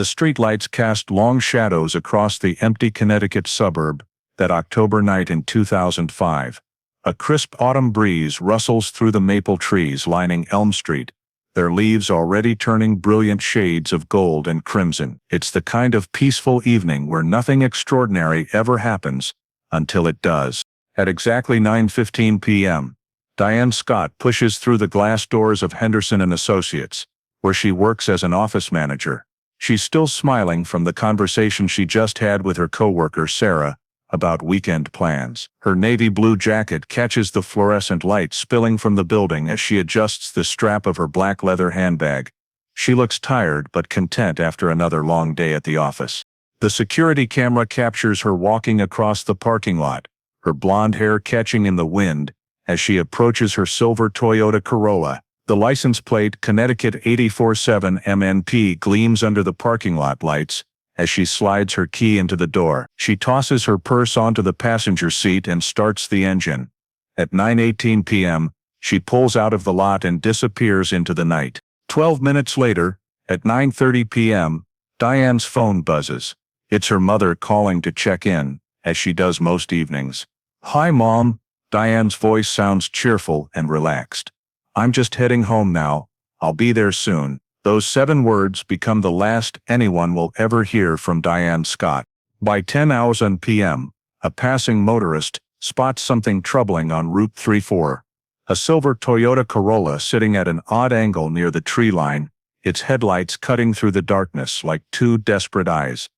The streetlights cast long shadows across the empty Connecticut suburb that October night in 2005. A crisp autumn breeze rustles through the maple trees lining Elm Street, their leaves already turning brilliant shades of gold and crimson. It's the kind of peaceful evening where nothing extraordinary ever happens until it does. At exactly 9:15 p.m., Diane Scott pushes through the glass doors of Henderson & Associates, where she works as an office manager. She's still smiling from the conversation she just had with her coworker Sarah about weekend plans. Her navy blue jacket catches the fluorescent light spilling from the building as she adjusts the strap of her black leather handbag. She looks tired but content after another long day at the office. The security camera captures her walking across the parking lot, her blonde hair catching in the wind as she approaches her silver Toyota Corolla. The license plate Connecticut 847 MNP gleams under the parking lot lights as she slides her key into the door. She tosses her purse onto the passenger seat and starts the engine. At 9:18 p.m., she pulls out of the lot and disappears into the night. 12 minutes later, at 9:30 p.m., Diane's phone buzzes. It's her mother calling to check in, as she does most evenings. "Hi, Mom." Diane's voice sounds cheerful and relaxed. "I'm just heading home now. I'll be there soon." Those 7 words become the last anyone will ever hear from Diane Scott. By 10:00 p.m., a passing motorist spots something troubling on Route 34. A silver Toyota Corolla sitting at an odd angle near the tree line, its headlights cutting through the darkness like 2 desperate eyes.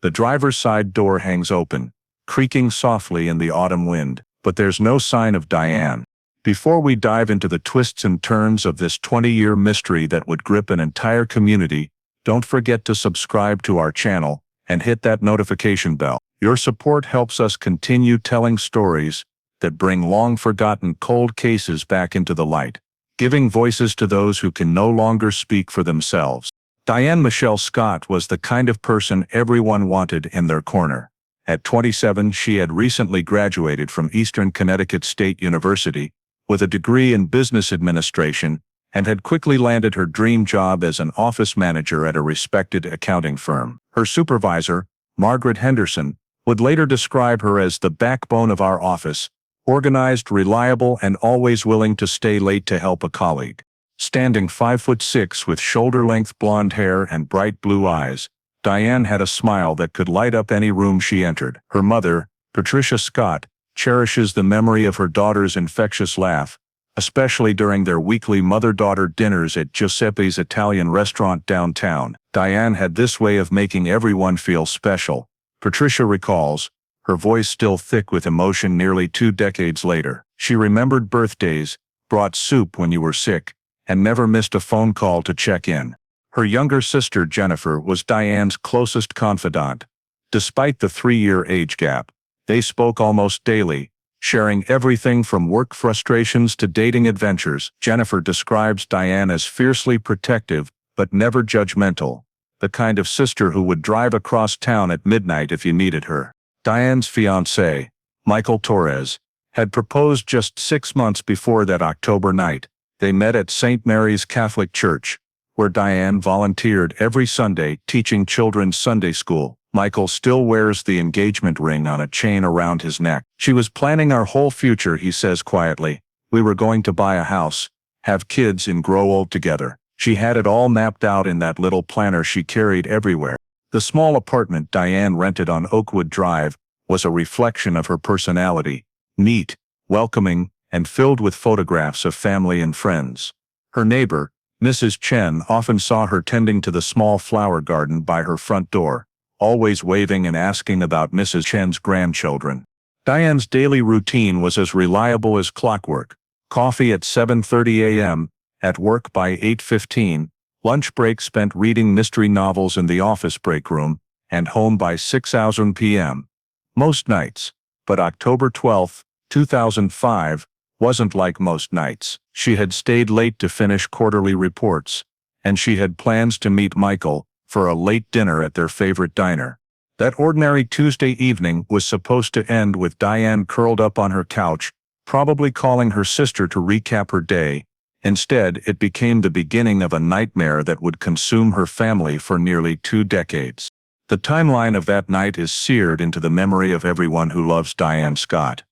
The driver's side door hangs open, creaking softly in the autumn wind, but there's no sign of Diane. Before we dive into the twists and turns of this 20-year mystery that would grip an entire community, don't forget to subscribe to our channel and hit that notification bell. Your support helps us continue telling stories that bring long-forgotten cold cases back into the light, giving voices to those who can no longer speak for themselves. Diane Michelle Scott was the kind of person everyone wanted in their corner. At 27, she had recently graduated from Eastern Connecticut State University with a degree in business administration and had quickly landed her dream job as an office manager at a respected accounting firm. Her supervisor, Margaret Henderson, would later describe her as the backbone of our office, organized, reliable, and always willing to stay late to help a colleague. Standing 5'6" with shoulder-length blonde hair and bright blue eyes, Diane had a smile that could light up any room she entered. Her mother, Patricia Scott, cherishes the memory of her daughter's infectious laugh, especially during their weekly mother-daughter dinners at Giuseppe's Italian restaurant downtown. Diane had this way of making everyone feel special. Patricia recalls, her voice still thick with emotion nearly 2 decades later. She remembered birthdays, brought soup when you were sick, and never missed a phone call to check in. Her younger sister Jennifer was Diane's closest confidant. Despite the 3-year age gap, they spoke almost daily, sharing everything from work frustrations to dating adventures. Jennifer describes Diane as fiercely protective, but never judgmental, the kind of sister who would drive across town at midnight if you needed her. Diane's fiancé, Michael Torres, had proposed just 6 months before that October night. They met at St. Mary's Catholic Church, where Diane volunteered every Sunday teaching children's Sunday school. Michael still wears the engagement ring on a chain around his neck. "She was planning our whole future," he says quietly. "We were going to buy a house, have kids, and grow old together. She had it all mapped out in that little planner she carried everywhere." The small apartment Diane rented on Oakwood Drive was a reflection of her personality, neat, welcoming, and filled with photographs of family and friends. Her neighbor, Mrs. Chen, often saw her tending to the small flower garden by her front door, always waving and asking about Mrs. Chen's grandchildren. Diane's daily routine was as reliable as clockwork: coffee at 7:30 a.m., at work by 8:15, lunch break spent reading mystery novels in the office break room, and home by 6:00 p.m. Most nights. But October 12, 2005, wasn't like most nights. She had stayed late to finish quarterly reports, and she had plans to meet Michael for a late dinner at their favorite diner. That ordinary Tuesday evening was supposed to end with Diane curled up on her couch, probably calling her sister to recap her day, Instead, it became the beginning of a nightmare that would consume her family for nearly 2 decades. The timeline of that night is seared into the memory of everyone who loves Diane Scott.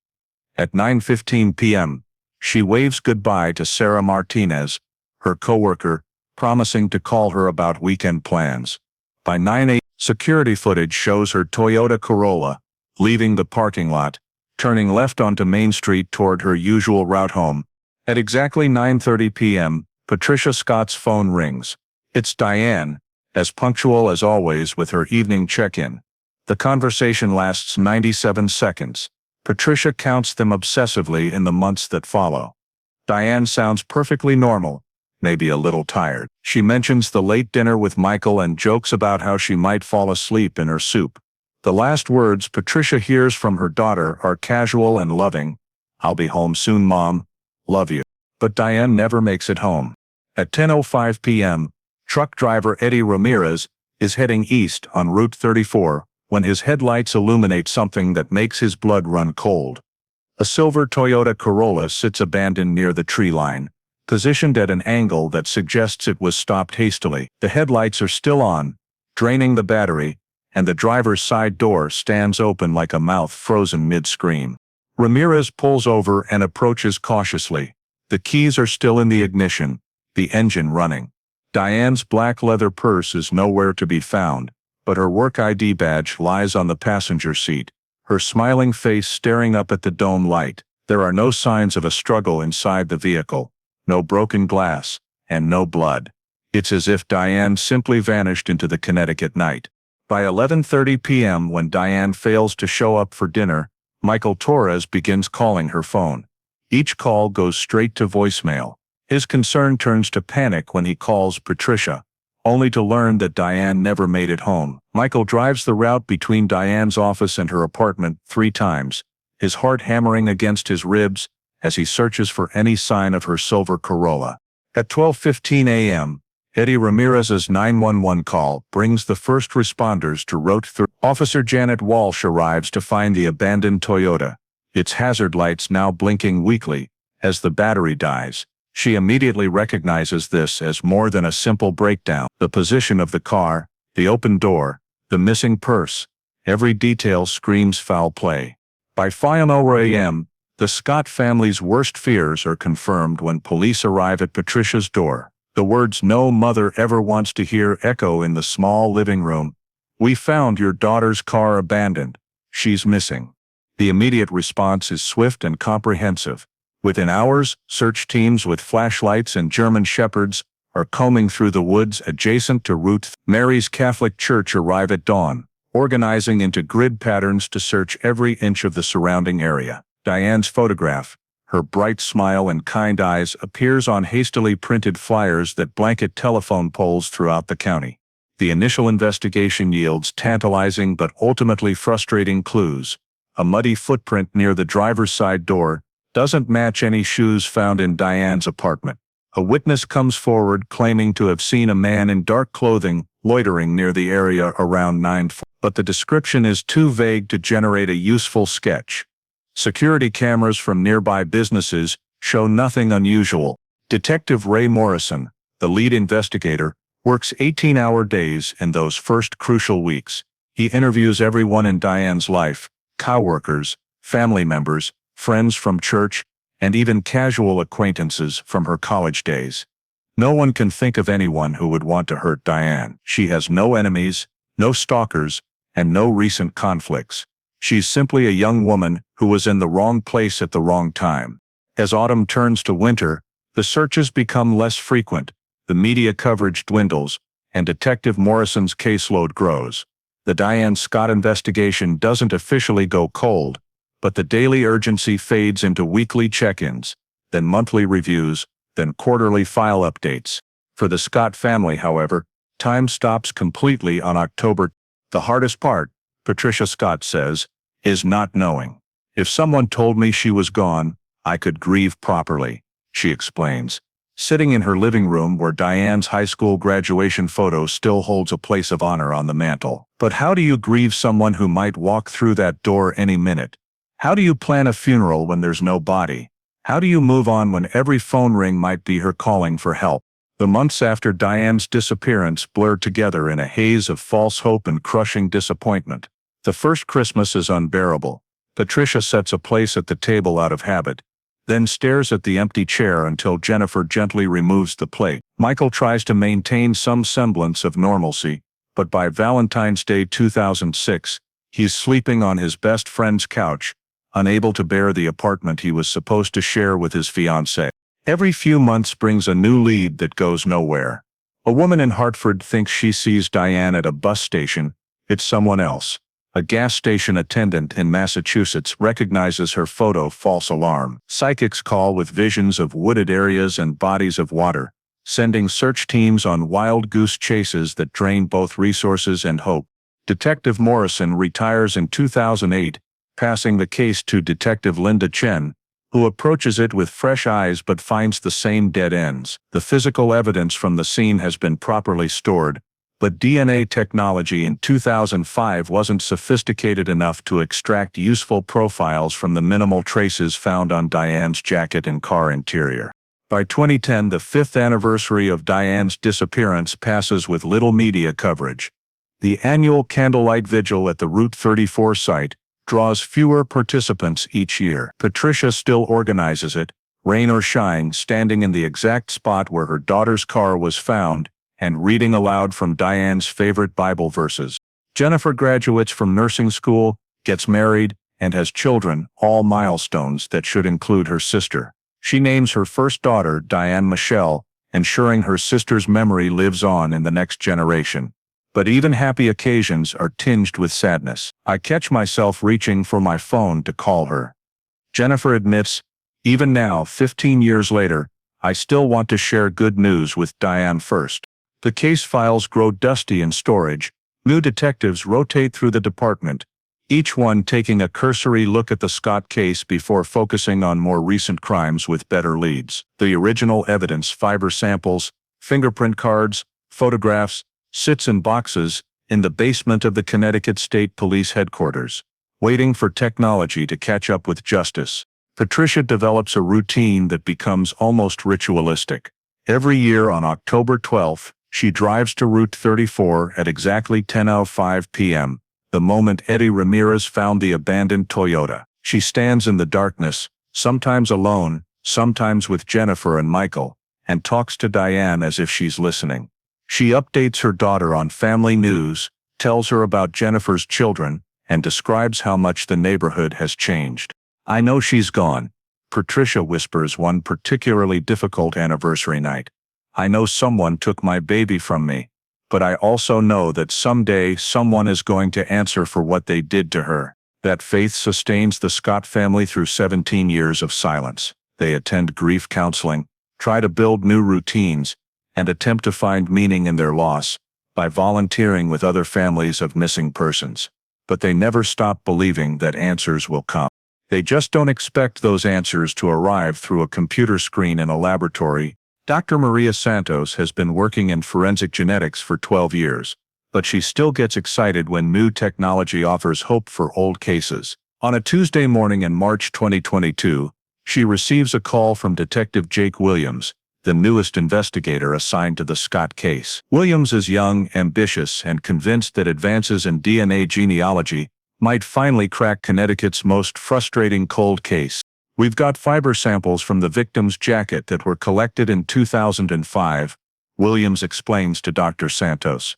At 9:15 p.m., she waves goodbye to Sarah Martinez, her coworker, promising to call her about weekend plans. By 9 a.m., security footage shows her Toyota Corolla leaving the parking lot, turning left onto Main Street toward her usual route home. At exactly 9:30 p.m., Patricia Scott's phone rings. It's Diane, as punctual as always with her evening check-in. The conversation lasts 97 seconds. Patricia counts them obsessively in the months that follow. Diane sounds perfectly normal, maybe a little tired. She mentions the late dinner with Michael and jokes about how she might fall asleep in her soup. The last words Patricia hears from her daughter are casual and loving. "I'll be home soon, Mom. Love you." But Diane never makes it home. At 10:05 p.m., truck driver Eddie Ramirez is heading east on Route 34 when his headlights illuminate something that makes his blood run cold. A silver Toyota Corolla sits abandoned near the tree line, positioned at an angle that suggests it was stopped hastily. The headlights are still on, draining the battery, and the driver's side door stands open like a mouth frozen mid-scream. Ramirez pulls over and approaches cautiously. The keys are still in the ignition, the engine running. Diane's black leather purse is nowhere to be found, but her work ID badge lies on the passenger seat, her smiling face staring up at the dome light. There are no signs of a struggle inside the vehicle, no broken glass, and no blood. It's as if Diane simply vanished into the Connecticut night. By 11:30 p.m., when Diane fails to show up for dinner, Michael Torres begins calling her phone. Each call goes straight to voicemail. His concern turns to panic when he calls Patricia, only to learn that Diane never made it home. Michael drives the route between Diane's office and her apartment 3 times, his heart hammering against his ribs as he searches for any sign of her silver Corolla. At 12:15 a.m., Eddie Ramirez's 911 call brings the first responders to Route 3. Officer Janet Walsh arrives to find the abandoned Toyota, its hazard lights now blinking weakly as the battery dies. She immediately recognizes this as more than a simple breakdown. The position of the car, the open door, the missing purse, every detail screams foul play. By 5:00 a.m., the Scott family's worst fears are confirmed when police arrive at Patricia's door. The words no mother ever wants to hear echo in the small living room. "We found your daughter's car abandoned. She's missing." The immediate response is swift and comprehensive. Within hours, search teams with flashlights and German shepherds are combing through the woods adjacent to Route 3. Mary's Catholic Church arrive at dawn, organizing into grid patterns to search every inch of the surrounding area. Diane's photograph, her bright smile and kind eyes, appears on hastily printed flyers that blanket telephone poles throughout the county. The initial investigation yields tantalizing but ultimately frustrating clues. A muddy footprint near the driver's side door doesn't match any shoes found in Diane's apartment. A witness comes forward claiming to have seen a man in dark clothing loitering near the area around 9:40, but the description is too vague to generate a useful sketch. Security cameras from nearby businesses show nothing unusual. Detective Ray Morrison, the lead investigator, works 18-hour days in those first crucial weeks. He interviews everyone in Diane's life, coworkers, family members, friends from church, and even casual acquaintances from her college days. No one can think of anyone who would want to hurt Diane. She has no enemies, no stalkers, and no recent conflicts. She's simply a young woman who was in the wrong place at the wrong time. As autumn turns to winter, the searches become less frequent, the media coverage dwindles, and Detective Morrison's caseload grows. The Diane Scott investigation doesn't officially go cold, but the daily urgency fades into weekly check-ins, then monthly reviews, then quarterly file updates. For the Scott family, however, time stops completely on October. The hardest part, Patricia Scott says, is not knowing. "If someone told me she was gone, I could grieve properly," she explains, sitting in her living room where Diane's high school graduation photo still holds a place of honor on the mantle. But how do you grieve someone who might walk through that door any minute? How do you plan a funeral when there's no body? How do you move on when every phone ring might be her calling for help? The months after Diane's disappearance blurred together in a haze of false hope and crushing disappointment. The first Christmas is unbearable. Patricia sets a place at the table out of habit, then stares at the empty chair until Jennifer gently removes the plate. Michael tries to maintain some semblance of normalcy, but by Valentine's Day 2006, he's sleeping on his best friend's couch, unable to bear the apartment he was supposed to share with his fiancée. Every few months brings a new lead that goes nowhere. A woman in Hartford thinks she sees Diane at a bus station. It's someone else. A gas station attendant in Massachusetts recognizes her photo. False alarm. Psychics call with visions of wooded areas and bodies of water, sending search teams on wild goose chases that drain both resources and hope. Detective Morrison retires in 2008, passing the case to Detective Linda Chen, who approaches it with fresh eyes but finds the same dead ends. The physical evidence from the scene has been properly stored, but DNA technology in 2005 wasn't sophisticated enough to extract useful profiles from the minimal traces found on Diane's jacket and car interior. By 2010, the 5th anniversary of Diane's disappearance passes with little media coverage. The annual candlelight vigil at the Route 34 site draws fewer participants each year. Patricia still organizes it, rain or shine, standing in the exact spot where her daughter's car was found, and reading aloud from Diane's favorite Bible verses. Jennifer graduates from nursing school, gets married, and has children, all milestones that should include her sister. She names her first daughter Diane Michelle, ensuring her sister's memory lives on in the next generation. But even happy occasions are tinged with sadness. I catch myself reaching for my phone to call her. Jennifer admits, even now, 15 years later, I still want to share good news with Diane first. The case files grow dusty in storage. New detectives rotate through the department, each one taking a cursory look at the Scott case before focusing on more recent crimes with better leads. The original evidence, fiber samples, fingerprint cards, photographs, sits in boxes in the basement of the Connecticut State Police headquarters, waiting for technology to catch up with justice. Patricia develops a routine that becomes almost ritualistic. Every year on October 12th, she drives to Route 34 at exactly 10:05 p.m., the moment Eddie Ramirez found the abandoned Toyota. She stands in the darkness, sometimes alone, sometimes with Jennifer and Michael, and talks to Diane as if she's listening. She updates her daughter on family news, tells her about Jennifer's children, and describes how much the neighborhood has changed. I know she's gone, Patricia whispers one particularly difficult anniversary night. I know someone took my baby from me, but I also know that someday someone is going to answer for what they did to her. That faith sustains the Scott family through 17 years of silence. They attend grief counseling, try to build new routines, and attempt to find meaning in their loss by volunteering with other families of missing persons. But they never stop believing that answers will come. They just don't expect those answers to arrive through a computer screen in a laboratory. Dr. Maria Santos has been working in forensic genetics for 12 years, but she still gets excited when new technology offers hope for old cases. On a Tuesday morning in March 2022, she receives a call from Detective Jake Williams, the newest investigator assigned to the Scott case. Williams is young, ambitious, and convinced that advances in DNA genealogy might finally crack Connecticut's most frustrating cold case. We've got fiber samples from the victim's jacket that were collected in 2005, Williams explains to Dr. Santos.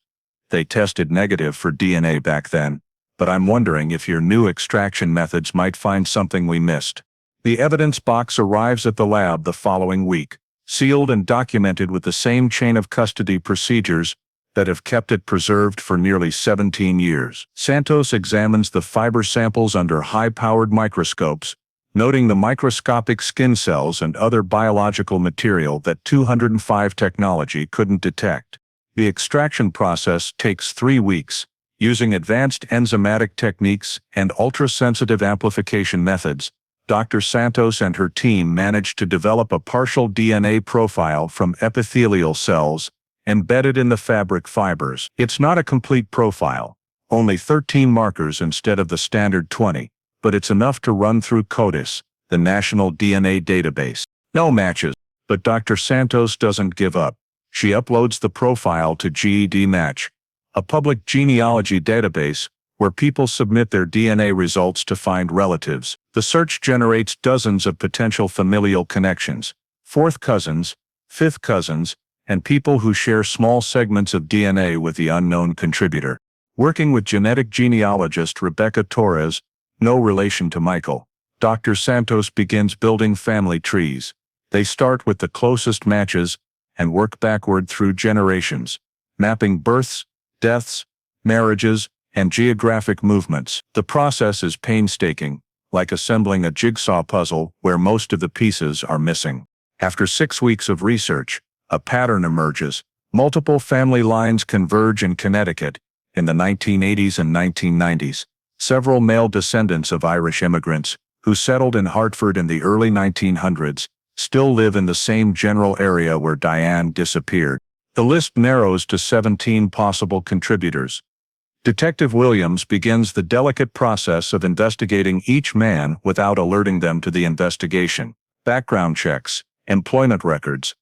They tested negative for DNA back then, but I'm wondering if your new extraction methods might find something we missed. The evidence box arrives at the lab the following week, sealed and documented with the same chain of custody procedures that have kept it preserved for nearly 17 years. Santos examines the fiber samples under high-powered microscopes, noting the microscopic skin cells and other biological material that 205 technology couldn't detect. The extraction process takes 3 weeks, using advanced enzymatic techniques and ultra-sensitive amplification methods. Dr. Santos and her team managed to develop a partial DNA profile from epithelial cells embedded in the fabric fibers. It's not a complete profile, only 13 markers instead of the standard 20, but it's enough to run through coldest, the national DNA database. No matches. But Dr. Santos doesn't give up. She uploads the profile to GED Match, a public genealogy database where people submit their DNA results to find relatives. The search generates dozens of potential familial connections, fourth cousins, fifth cousins, and people who share small segments of DNA with the unknown contributor. Working with genetic genealogist Rebecca Torres, no relation to Michael, Dr. Santos begins building family trees. They start with the closest matches and work backward through generations, mapping births, deaths, marriages, and geographic movements. The process is painstaking, like assembling a jigsaw puzzle where most of the pieces are missing. After 6 weeks of research, a pattern emerges. Multiple family lines converge in Connecticut. In the 1980s and 1990s, several male descendants of Irish immigrants, who settled in Hartford in the early 1900s, still live in the same general area where Diane disappeared. The list narrows to 17 possible contributors. Detective Williams begins the delicate process of investigating each man without alerting them to the investigation. Background checks, employment records,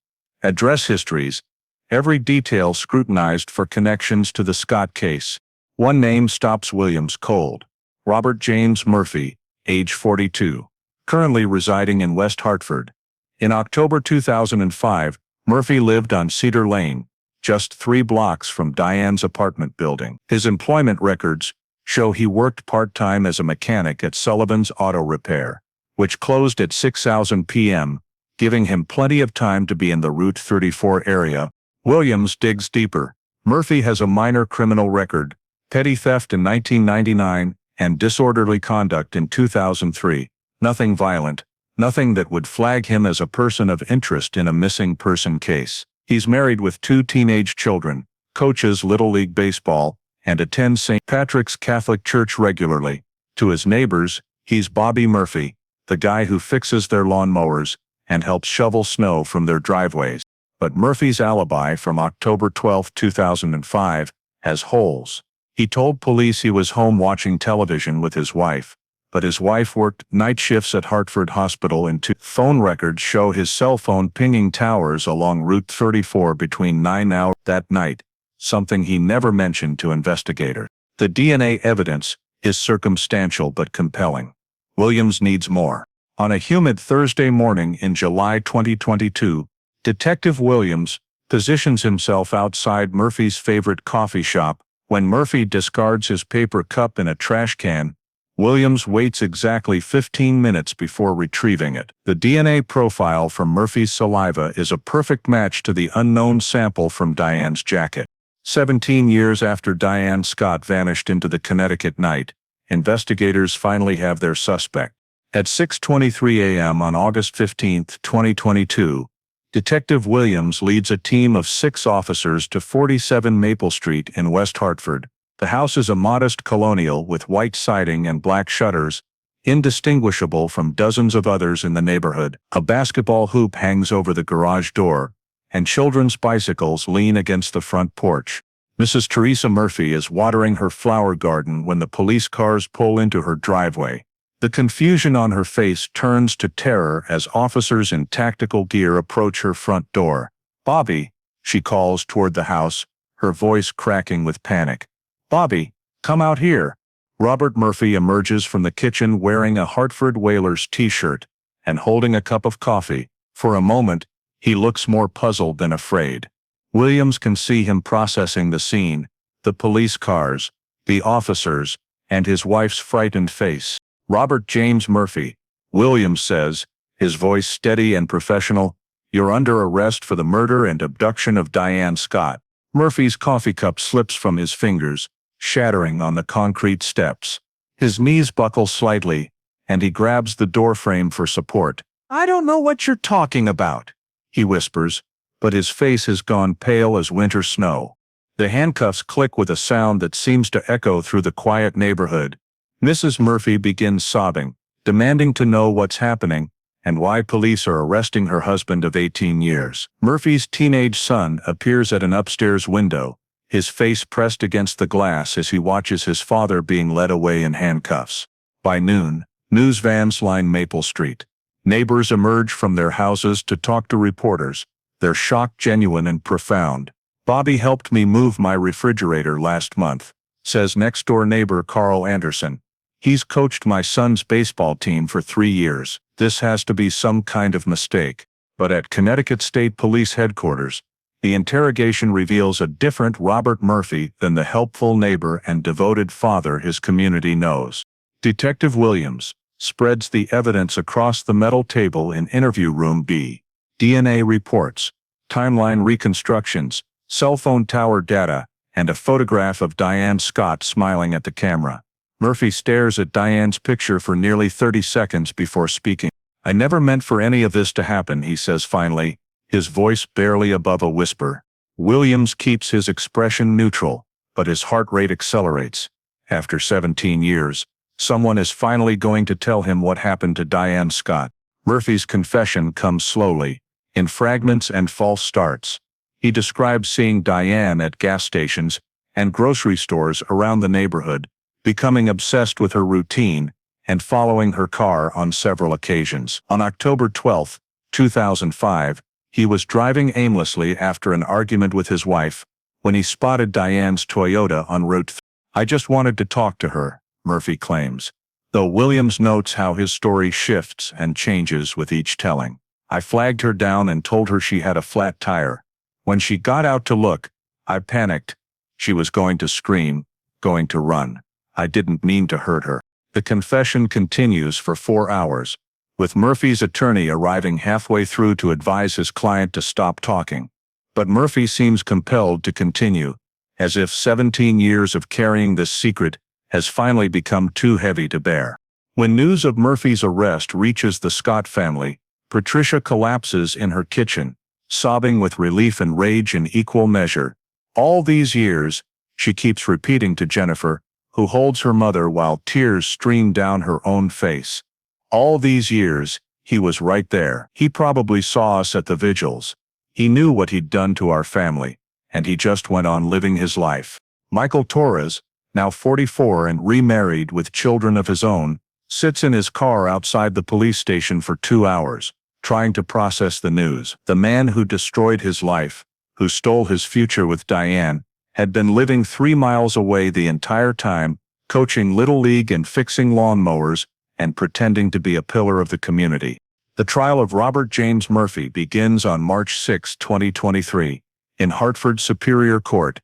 address histories, every detail scrutinized for connections to the Scott case. One name stops Williams cold: Robert James Murphy, age 42, currently residing in West Hartford. In October 2005, Murphy lived on Cedar Lane, just 3 blocks from Diane's apartment building. His employment records show he worked part-time as a mechanic at Sullivan's Auto Repair, which closed at 6:00 p.m., giving him plenty of time to be in the Route 34 area. Williams digs deeper. Murphy has a minor criminal record, petty theft in 1999, and disorderly conduct in 2003. Nothing violent, nothing that would flag him as a person of interest in a missing person case. He's married with 2 teenage children, coaches Little League Baseball, and attends St. Patrick's Catholic Church regularly. To his neighbors, he's Bobby Murphy, the guy who fixes their lawnmowers and helps shovel snow from their driveways. But Murphy's alibi from October 12, 2005, has holes. He told police he was home watching television with his wife, but his wife worked night shifts at Hartford Hospital and phone records show his cell phone pinging towers along Route 34 between 9 hours that night, something he never mentioned to investigators. The DNA evidence is circumstantial but compelling. Williams needs more. On a humid Thursday morning in July 2022, Detective Williams positions himself outside Murphy's favorite coffee shop. When Murphy discards his paper cup in a trash can, Williams waits exactly 15 minutes before retrieving it. The DNA profile from Murphy's saliva is a perfect match to the unknown sample from Diane's jacket. 17 years after Diane Scott vanished into the Connecticut night, investigators finally have their suspect. At 6:23 a.m. on August 15, 2022, Detective Williams leads a team of 6 officers to 47 Maple Street in West Hartford. The house is a modest colonial with white siding and black shutters, indistinguishable from dozens of others in the neighborhood. A basketball hoop hangs over the garage door, and children's bicycles lean against the front porch. Mrs. Teresa Murphy is watering her flower garden when the police cars pull into her driveway. The confusion on her face turns to terror as officers in tactical gear approach her front door. "Bobby," she calls toward the house, her voice cracking with panic. "Bobby, come out here." Robert Murphy emerges from the kitchen wearing a Hartford Whalers t-shirt and holding a cup of coffee. For a moment, he looks more puzzled than afraid. Williams can see him processing the scene, the police cars, the officers, and his wife's frightened face. "Robert James Murphy," Williams says, his voice steady and professional, "you're under arrest for the murder and abduction of Diane Scott." Murphy's coffee cup slips from his fingers, shattering on the concrete steps. His knees buckle slightly, and he grabs the doorframe for support. "I don't know what you're talking about," he whispers, but his face has gone pale as winter snow. The handcuffs click with a sound that seems to echo through the quiet neighborhood. Mrs. Murphy begins sobbing, demanding to know what's happening and why police are arresting her husband of 18 years. Murphy's teenage son appears at an upstairs window, his face pressed against the glass as he watches his father being led away in handcuffs. By noon, news vans line Maple Street. Neighbors emerge from their houses to talk to reporters, their shock genuine and profound. "Bobby helped me move my refrigerator last month," says next-door neighbor Carl Anderson. "He's coached my son's baseball team for 3 years. This has to be some kind of mistake." But at Connecticut State Police Headquarters, the interrogation reveals a different Robert Murphy than the helpful neighbor and devoted father his community knows. Detective Williams spreads the evidence across the metal table in interview room B. DNA reports, timeline reconstructions, cell phone tower data, and a photograph of Diane Scott smiling at the camera. Murphy stares at Diane's picture for nearly 30 seconds before speaking. "I never meant for any of this to happen," he says finally, his voice barely above a whisper. Williams keeps his expression neutral, but his heart rate accelerates. After 17 years, someone is finally going to tell him what happened to Diane Scott. Murphy's confession comes slowly, in fragments and false starts. He describes seeing Diane at gas stations and grocery stores around the neighborhood, becoming obsessed with her routine, and following her car on several occasions. On October 12, 2005, he was driving aimlessly after an argument with his wife when he spotted Diane's Toyota on Route 3. "I just wanted to talk to her," Murphy claims, though Williams notes how his story shifts and changes with each telling. "I flagged her down and told her she had a flat tire. When she got out to look, I panicked. She was going to scream, going to run. I didn't mean to hurt her." The confession continues for 4 hours, with Murphy's attorney arriving halfway through to advise his client to stop talking. But Murphy seems compelled to continue, as if 17 years of carrying this secret has finally become too heavy to bear. When news of Murphy's arrest reaches the Scott family, Patricia collapses in her kitchen, sobbing with relief and rage in equal measure. "All these years," she keeps repeating to Jennifer, who holds her mother while tears stream down her own face. "All these years, he was right there. He probably saw us at the vigils. He knew what he'd done to our family, and he just went on living his life." Michael Torres, now 44 and remarried with children of his own, sits in his car outside the police station for 2 hours, trying to process the news. The man who destroyed his life, who stole his future with Diane, had been living 3 miles away the entire time, coaching Little League and fixing lawnmowers, and pretending to be a pillar of the community. The trial of Robert James Murphy begins on March 6, 2023, in Hartford Superior Court.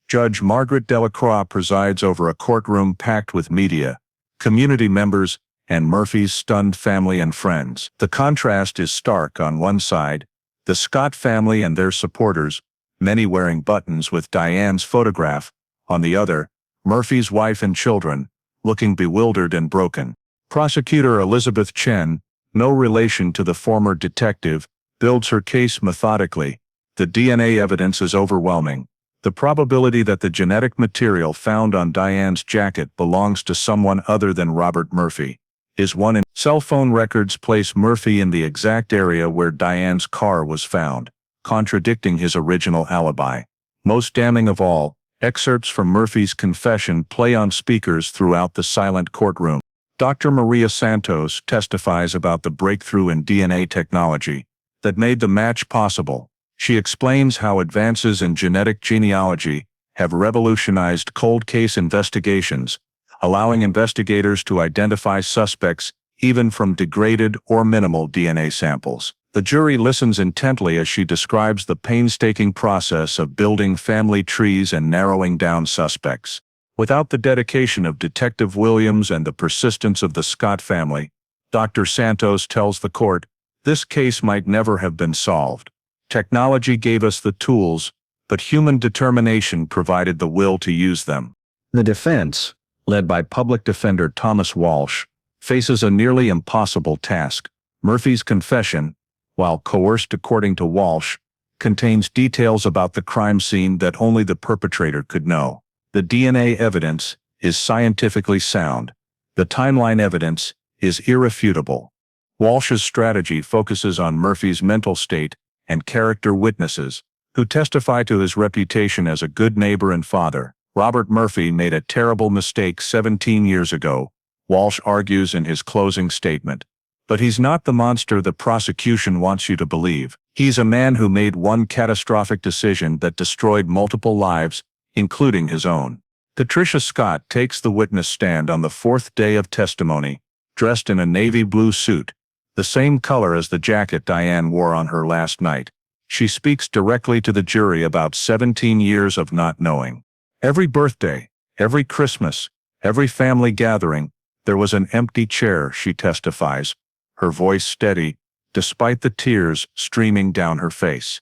Judge Margaret Delacroix presides over a courtroom packed with media, community members, and Murphy's stunned family and friends. The contrast is stark. On one side, the Scott family and their supporters, many wearing buttons with Diane's photograph. On the other, Murphy's wife and children, looking bewildered and broken. Prosecutor Elizabeth Chen, no relation to the former detective, builds her case methodically. The DNA evidence is overwhelming. The probability that the genetic material found on Diane's jacket belongs to someone other than Robert Murphy is 1 in. Cell phone records place Murphy in the exact area where Diane's car was found, contradicting his original alibi. Most damning of all, excerpts from Murphy's confession play on speakers throughout the silent courtroom. Dr. Maria Santos testifies about the breakthrough in DNA technology that made the match possible. She explains how advances in genetic genealogy have revolutionized cold case investigations, allowing investigators to identify suspects even from degraded or minimal DNA samples. The jury listens intently as she describes the painstaking process of building family trees and narrowing down suspects. Without the dedication of Detective Williams and the persistence of the Scott family, Dr. Santos tells the court, this case might never have been solved. Technology gave us the tools, but human determination provided the will to use them. The defense, led by Public Defender Thomas Walsh, faces a nearly impossible task. Murphy's confession, while coerced according to Walsh, contains details about the crime scene that only the perpetrator could know. The DNA evidence is scientifically sound. The timeline evidence is irrefutable. Walsh's strategy focuses on Murphy's mental state and character witnesses, who testify to his reputation as a good neighbor and father. Robert Murphy made a terrible mistake 17 years ago, Walsh argues in his closing statement. But he's not the monster the prosecution wants you to believe. He's a man who made one catastrophic decision that destroyed multiple lives, including his own. Patricia Scott takes the witness stand on the fourth day of testimony, dressed in a navy blue suit, the same color as the jacket Diane wore on her last night. She speaks directly to the jury about 17 years of not knowing. Every birthday, every Christmas, every family gathering, there was an empty chair, she testifies, her voice steady, despite the tears streaming down her face.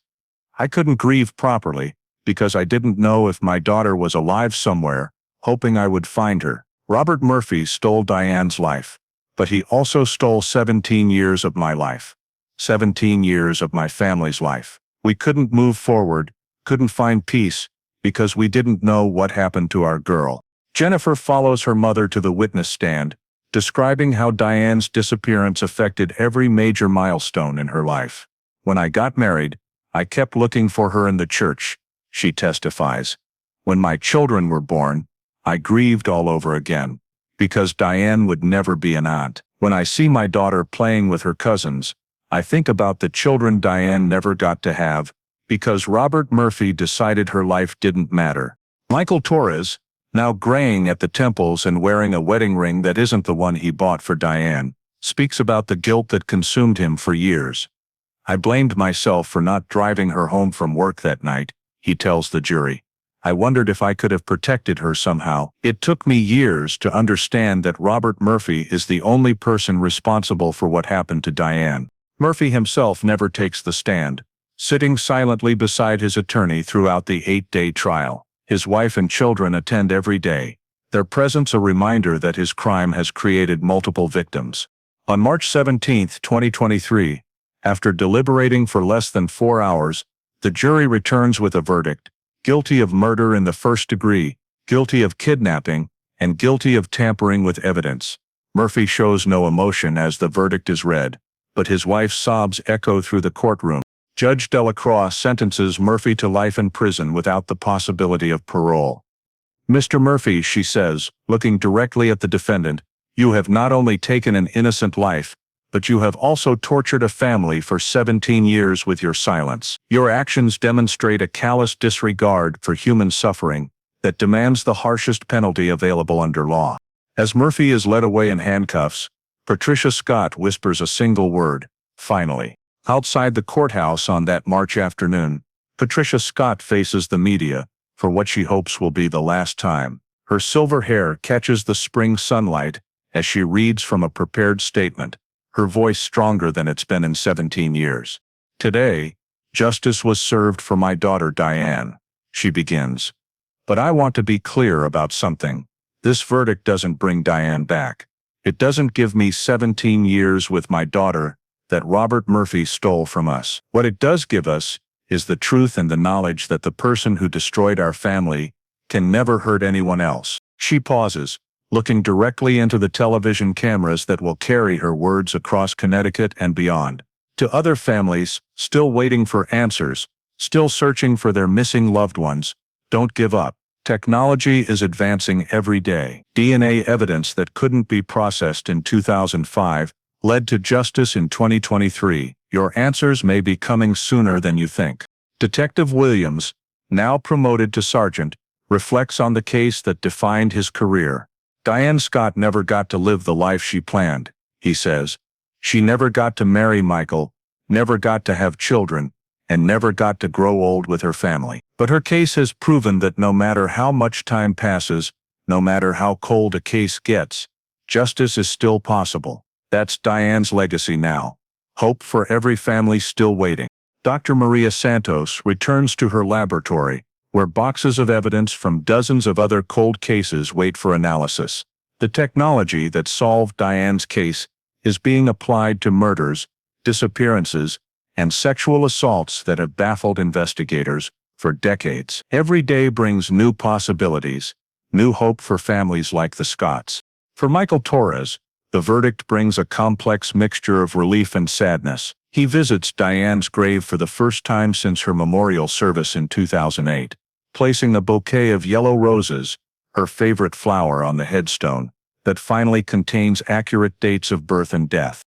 I couldn't grieve properly, because I didn't know if my daughter was alive somewhere, hoping I would find her. Robert Murphy stole Diane's life, but he also stole 17 years of my life. 17 years of my family's life. We couldn't move forward, couldn't find peace, because we didn't know what happened to our girl. Jennifer follows her mother to the witness stand, describing how Diane's disappearance affected every major milestone in her life. When I got married, I kept looking for her in the church, she testifies. When my children were born, I grieved all over again, because Diane would never be an aunt. When I see my daughter playing with her cousins, I think about the children Diane never got to have, because Robert Murphy decided her life didn't matter. Michael Torres, now graying at the temples and wearing a wedding ring that isn't the one he bought for Diane, speaks about the guilt that consumed him for years. I blamed myself for not driving her home from work that night, he tells the jury. I wondered if I could have protected her somehow. It took me years to understand that Robert Murphy is the only person responsible for what happened to Diane. Murphy himself never takes the stand, sitting silently beside his attorney throughout the 8-day trial. His wife and children attend every day, their presence a reminder that his crime has created multiple victims. On March 17, 2023, after deliberating for less than 4 hours, the jury returns with a verdict: guilty of murder in the first degree, guilty of kidnapping, and guilty of tampering with evidence. Murphy shows no emotion as the verdict is read, but his wife's sobs echo through the courtroom. Judge Delacroix sentences Murphy to life in prison without the possibility of parole. Mr. Murphy, she says, looking directly at the defendant, you have not only taken an innocent life, but you have also tortured a family for 17 years with your silence. Your actions demonstrate a callous disregard for human suffering that demands the harshest penalty available under law. As Murphy is led away in handcuffs, Patricia Scott whispers a single word: finally. Outside the courthouse on that March afternoon, Patricia Scott faces the media for what she hopes will be the last time. Her silver hair catches the spring sunlight as she reads from a prepared statement, her voice stronger than it's been in 17 years. Today, justice was served for my daughter Diane, she begins. But I want to be clear about something. This verdict doesn't bring Diane back. It doesn't give me 17 years with my daughter that Robert Murphy stole from us. What it does give us is the truth and the knowledge that the person who destroyed our family can never hurt anyone else. She pauses, looking directly into the television cameras that will carry her words across Connecticut and beyond. To other families, still waiting for answers, still searching for their missing loved ones, don't give up. Technology is advancing every day. DNA evidence that couldn't be processed in 2005 led to justice in 2023. Your answers may be coming sooner than you think. Detective Williams, now promoted to sergeant, reflects on the case that defined his career. Diane Scott never got to live the life she planned, he says. She never got to marry Michael, never got to have children, and never got to grow old with her family. But her case has proven that no matter how much time passes, no matter how cold a case gets, justice is still possible. That's Diane's legacy now. Hope for every family still waiting. Dr. Maria Santos returns to her laboratory, where boxes of evidence from dozens of other cold cases wait for analysis. The technology that solved Diane's case is being applied to murders, disappearances, and sexual assaults that have baffled investigators for decades. Every day brings new possibilities, new hope for families like the Scotts. For Michael Torres, the verdict brings a complex mixture of relief and sadness. He visits Diane's grave for the first time since her memorial service in 2008, placing a bouquet of yellow roses, her favorite flower, on the headstone that finally contains accurate dates of birth and death.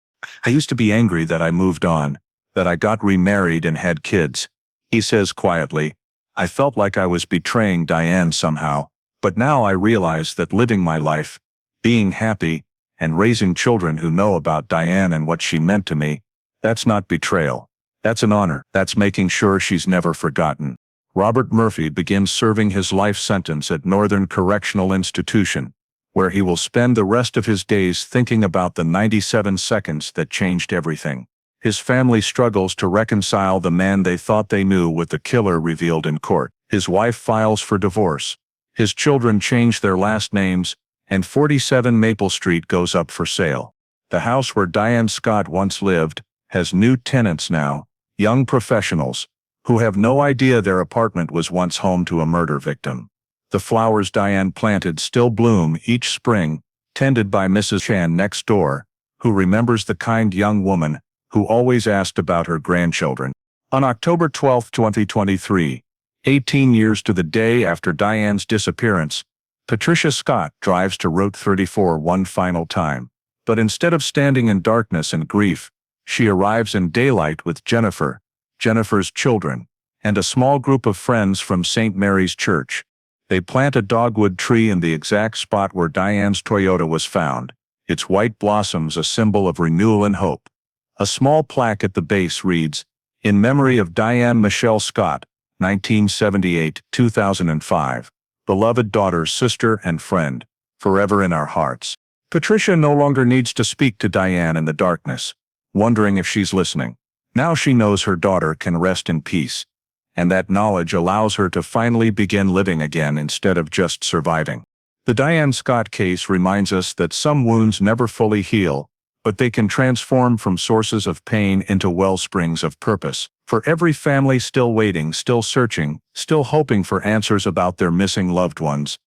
I used to be angry that I moved on, that I got remarried and had kids. He says quietly, I felt like I was betraying Diane somehow, but now I realize that living my life, being happy, and raising children who know about Diane and what she meant to me, that's not betrayal. That's an honor. That's making sure she's never forgotten. Robert Murphy begins serving his life sentence at Northern Correctional Institution, where he will spend the rest of his days thinking about the 97 seconds that changed everything. His family struggles to reconcile the man they thought they knew with the killer revealed in court. His wife files for divorce. His children change their last names, and 47 Maple Street goes up for sale. The house where Diane Scott once lived has new tenants now, young professionals, who have no idea their apartment was once home to a murder victim. The flowers Diane planted still bloom each spring, tended by Mrs. Chan next door, who remembers the kind young woman who always asked about her grandchildren. On October 12, 2023, 18 years to the day after Diane's disappearance, Patricia Scott drives to Route 34 one final time. But instead of standing in darkness and grief, she arrives in daylight with Jennifer's children, and a small group of friends from St. Mary's Church. They plant a dogwood tree in the exact spot where Diane's Toyota was found, its white blossoms a symbol of renewal and hope. A small plaque at the base reads, In memory of Diane Michelle Scott, 1978-2005. Beloved daughter, sister, and friend, forever in our hearts. Patricia no longer needs to speak to Diane in the darkness, wondering if she's listening. Now she knows her daughter can rest in peace, and that knowledge allows her to finally begin living again instead of just surviving. The Diane Scott case reminds us that some wounds never fully heal, but they can transform from sources of pain into wellsprings of purpose. For every family still waiting, still searching, still hoping for answers about their missing loved ones,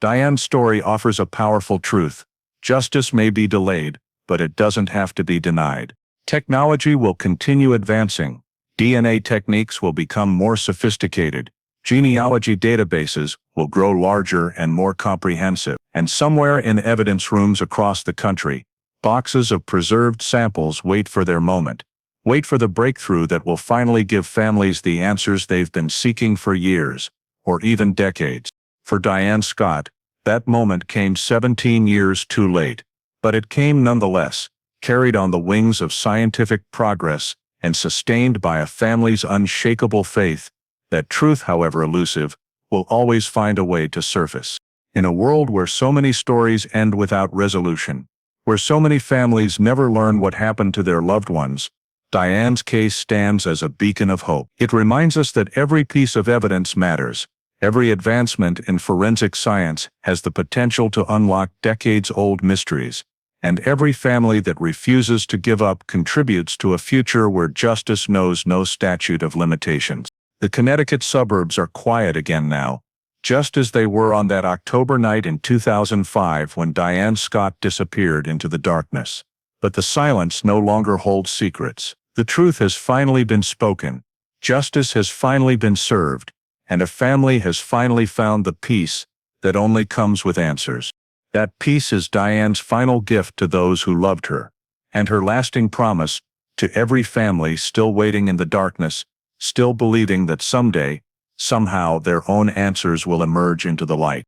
Diane's story offers a powerful truth. Justice may be delayed, but it doesn't have to be denied. Technology will continue advancing. DNA techniques will become more sophisticated. Genealogy databases will grow larger and more comprehensive. And somewhere in evidence rooms across the country, boxes of preserved samples wait for their moment. Wait for the breakthrough that will finally give families the answers they've been seeking for years, or even decades. For Diane Scott, that moment came 17 years too late. But it came nonetheless, carried on the wings of scientific progress and sustained by a family's unshakable faith that truth, however elusive, will always find a way to surface. In a world where so many stories end without resolution, where so many families never learn what happened to their loved ones, Diane's case stands as a beacon of hope. It reminds us that every piece of evidence matters. Every advancement in forensic science has the potential to unlock decades-old mysteries, and every family that refuses to give up contributes to a future where justice knows no statute of limitations. The Connecticut suburbs are quiet again now, just as they were on that October night in 2005 when Diane Scott disappeared into the darkness. But the silence no longer holds secrets. The truth has finally been spoken, justice has finally been served, and a family has finally found the peace that only comes with answers. That peace is Diane's final gift to those who loved her, and her lasting promise to every family still waiting in the darkness, still believing that someday, somehow their own answers will emerge into the light.